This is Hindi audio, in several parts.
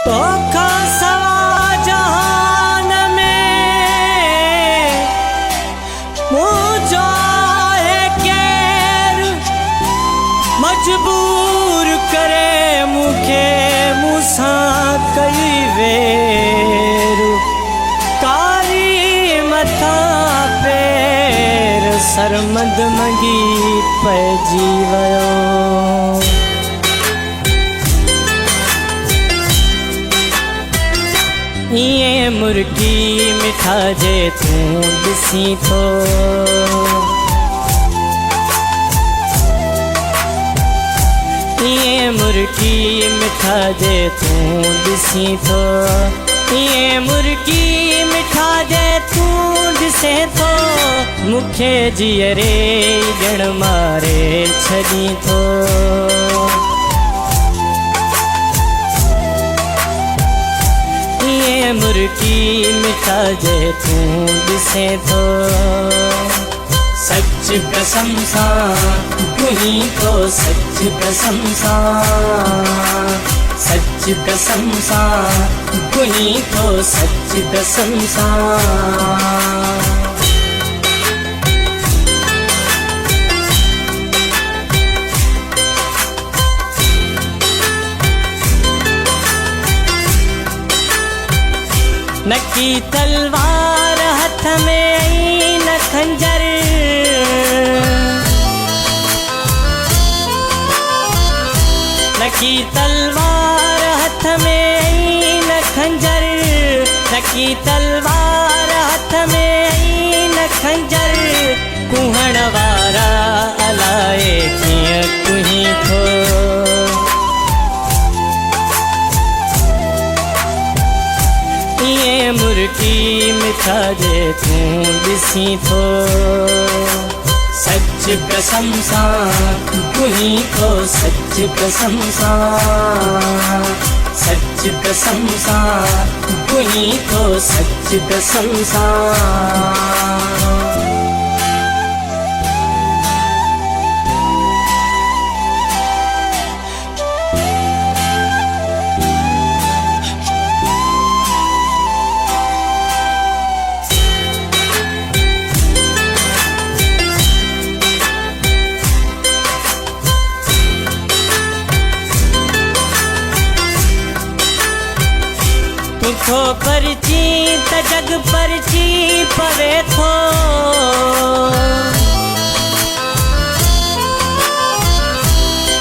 तोखा सवा जहान में मुझो है कैर मजबूर करे मुखे मुसा कई वेर कारी मथा पेर सरमद मगी पैजी वयो ये मुर्गी मिठा जे तू दिसी थो ये मुर्गी मिठा जे तू दिसी थो ये मुर्गी मिठा जे तू दिसे थो मुखे जियरे जण मारे छदी थो मुर्गी मिठा जे तू दिसे थो सच कसम सा तुही तो सच कसम सा सच कसम सा तुही तो सच कसम सा नकी तलवार हाथ में आई न खंजर नकी तलवार हाथ में आई न खंजर नकी तलवार हाथ में आई न खंजर कुहण वारा अलाए किया कुही थो ये मुर्गी मिठा जे तू दिसी थो सच कसम सा तुही तो सच कसम सा सच कसम सा तुही तो सच कसम सा तुथो परची त जग परची पवे थो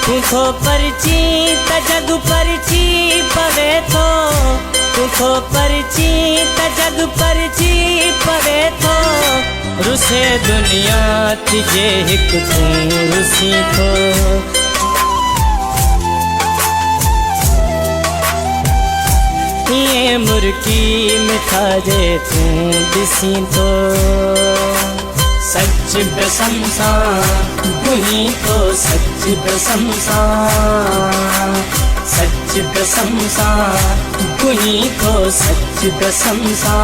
तुथो परची त जग परची पवे थो तुथो परची त जग परची पवे थो रुसे दुनिया तिजे हिक तू रुसी थो ये मुर्गी मिठा जे तू दिसी थो सच कसम सा तुही तो सच कसम सा सच कसम सा तुही तो सच कसम सा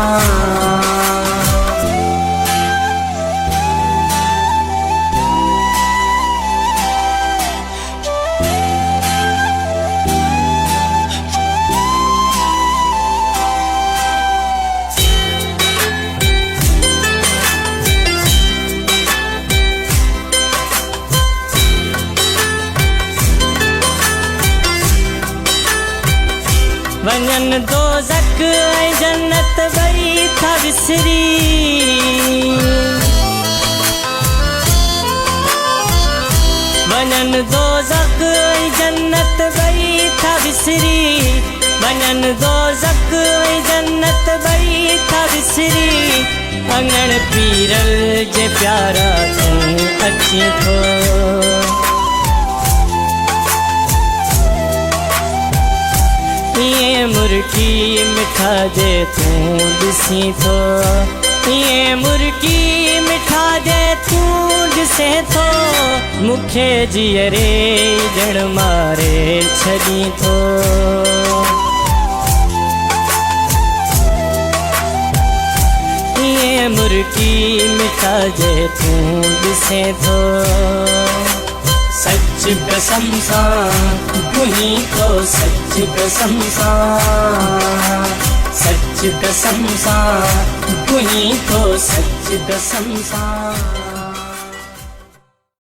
वञन दोज़ख ऐं जन्नत ॿई था विसरी वञन दोज़ख ऐं जन्नत ॿई था विसरी वञन दोज़ख ऐं जन्नत ॿई था विसरी अंगण पीरल जे प्यारा तूं अची थो ये मुर्गी मिठा जे तू दिसी थो ये मुर्गी मिठा जे तू दिसे थो मुखे जियरे जण मारे छदी थो ये मुर्गी मिठा जे तू दिसे थो सच कसम सा तुही तो सच सच कसम सा तू ही तो सच कसम सा।